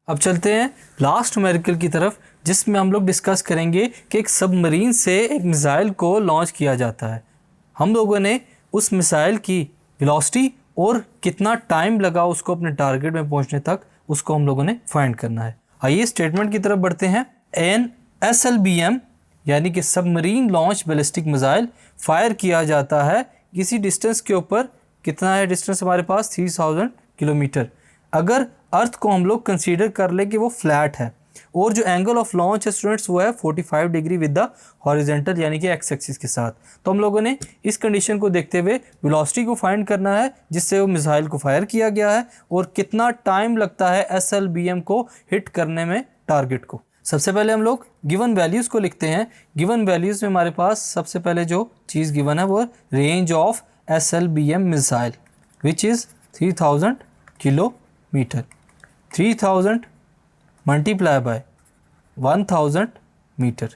अब चलते हैं लास्ट न्यूमेरिकल की तरफ, जिसमें हम लोग डिस्कस करेंगे कि एक सबमरीन से एक मिसाइल को लॉन्च किया जाता है। हम लोगों ने उस मिसाइल की वेलोसिटी और कितना टाइम लगा उसको अपने टारगेट में पहुंचने तक, उसको हम लोगों ने फाइंड करना है। आइए स्टेटमेंट की तरफ बढ़ते हैं। एन SLBM यानी कि submarine launch ballistic missile fire किया जाता है किसी डिस्टेंस के ऊपर। कितना है डिस्टेंस हमारे पास? 3000 किलोमीटर। अगर अर्थ को हम लोग कंसीडर कर ले कि वो फ्लैट है और जो एंगल ऑफ लॉन्च है स्टूडेंट्स वो है 45 डिग्री विद द हॉरिजेंटल यानी कि एक्स एक्सिस के साथ। तो हम लोगों ने इस कंडीशन को देखते हुए वेलोसिटी को फाइंड करना है जिससे वो मिसाइल को फायर किया गया है और कितना टाइम लगता है SLBM को हिट करने में टारगेट को। सबसे पहले हम लोग गिवन वैल्यूज़ को लिखते हैं। गिवन वैल्यूज़ में हमारे पास सबसे पहले जो चीज़ गिवन है वो range of SLBM missile which is 3000 kilometre. 3000 multiply by 1000 metre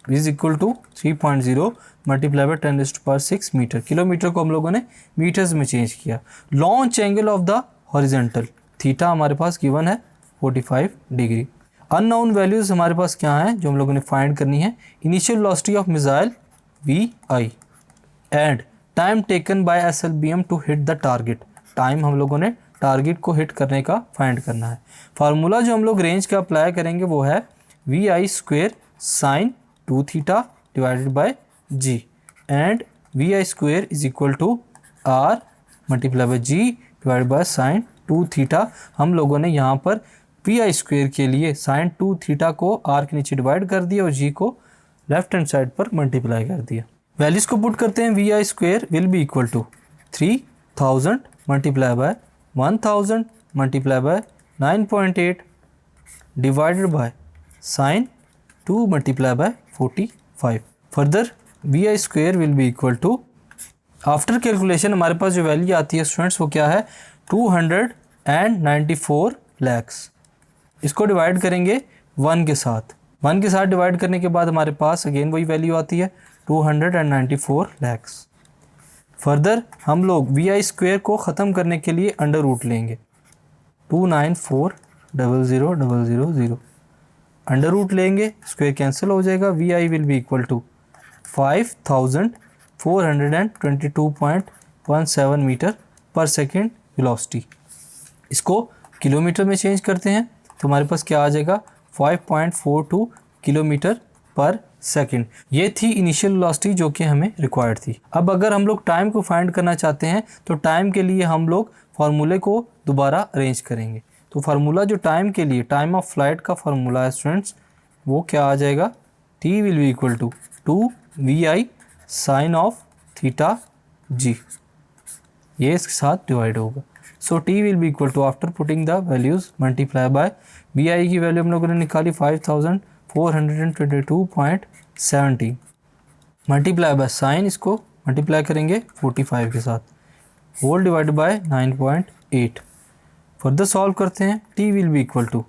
is equal to 3.0 multiply by 10⁻⁶ metre. Kilometre को हम लोगों ने मीटर्स में चेंज किया। Launch angle of the horizontal theta हमारे पास गिवन है 45 डिग्री। अननोन वैल्यूज़ हमारे पास क्या हैं जो हम लोगों ने फाइंड करनी है? Initial velocity of missile VI and time taken by SLBM to hit the target. Time हम लोगों ने टारगेट को हिट करने का फाइंड करना है। फार्मूला जो हम लोग रेंज का अप्लाई करेंगे वो है VI² sin 2 theta divided by G and VI² is equal to R multiply by G divided by sin 2 theta. हम लोगों ने यहाँ पर VI² के लिए sin 2 थीटा को R के नीचे डिवाइड कर दिया और G को लेफ्ट हैंड साइड पर मल्टीप्लाई कर दिया। वैल्यूज़ को पुट करते हैं। VI² will be equal to 3000 multiply by 1000 multiply by 9.8 divided by sin 2 multiply by 45। Further VI² will be equal to, after calculation हमारे पास जो वैल्यू आती है स्टूडेंट्स वो क्या है? 294 लैक्स। इसको डिवाइड करेंगे 1 के साथ। 1 के साथ डिवाइड करने के बाद हमारे पास अगेन वही वैल्यू आती है 294 लैक्स। फर्दर हम लोग VI² को ख़त्म करने के लिए अंडर रूट लेंगे 294,000,000 अंडर रूट लेंगे, स्क्वायर कैंसिल हो जाएगा। VI will be equal to 5422.17 metre per second velocity. इसको किलोमीटर में चेंज करते हैं तो हमारे पास क्या आ जाएगा? 5.42 किलोमीटर पर सेकेंड। ये थी इनिशियल वेलोसिटी जो कि हमें रिक्वायर्ड थी। अब अगर हम लोग टाइम को फाइंड करना चाहते हैं तो टाइम के लिए हम लोग फार्मूले को दोबारा अरेंज करेंगे। तो फार्मूला जो टाइम के लिए, टाइम ऑफ फ्लाइट का फार्मूला है स्टूडेंट्स, वो क्या आ जाएगा? T will be equal to 2VI sine of theta G। ये इसके साथ डिवाइड होगा। So T will be equal to, after putting the values multiply by VI की वैल्यू हम लोगों ने निकाली 5422.17 मल्टीप्लाई बाय साइन, इसको मल्टीप्लाई करेंगे 45 के साथ, whole divide by 9.8। Further solve करते हैं। T will be equal to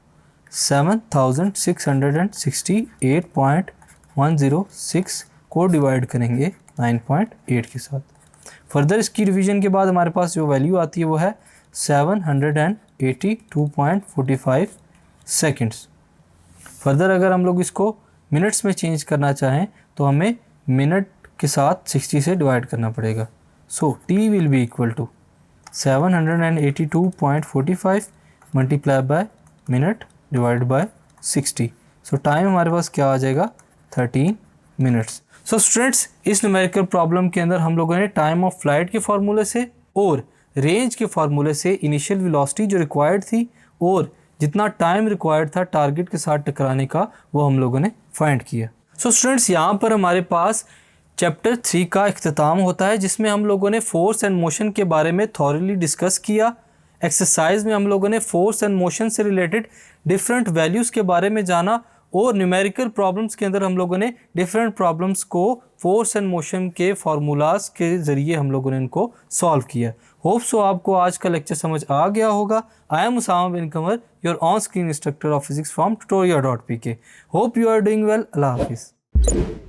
7668.106 को डिवाइड करेंगे 9.8 के साथ। फर्दर इसकी रिवीजन के बाद हमारे पास जो वैल्यू आती है वो है 782.45 सेकेंड्स। फर्दर अगर हम लोग इसको मिनट्स में चेंज करना चाहें तो हमें मिनट के साथ 60 से डिवाइड करना पड़ेगा। So T will be equal to 782.45 multiply by minute divide by 60। So time हमारे पास क्या आ जाएगा? 13 मिनट्स। सो स्टूडेंट्स, इस न्यूमेरिकल प्रॉब्लम के अंदर हम लोगों ने टाइम ऑफ फ्लाइट के फार्मूले से और रेंज के फार्मूले से इनिशियल वेलोसिटी जो रिक्वायर्ड थी और जितना टाइम रिक्वायर्ड था टारगेट के साथ टकराने का वो हम लोगों ने फाइंड किया। सो स्टूडेंट्स, यहाँ पर हमारे पास चैप्टर 3 का इख्तिताम होता है जिसमें हम लोगों ने फोर्स एंड मोशन के बारे में थॉरली डिस्कस किया। एक्सरसाइज में हम लोगों ने फोर्स एंड मोशन से रिलेटेड डिफरेंट वैल्यूज़ के बारे में जाना और न्यूमेरिकल प्रॉब्लम्स के अंदर हम लोगों ने डिफरेंट प्रॉब्लम्स को फोर्स एंड मोशन के फार्मूलाज के ज़रिए हम लोगों ने इनको सॉल्व किया। होप सो आपको आज का लेक्चर समझ आ गया होगा। I am Usama bin Qamar, your on screen instructor of physics from tutorial.pk। Hope you are doing well. अल्लाह हाफिज़।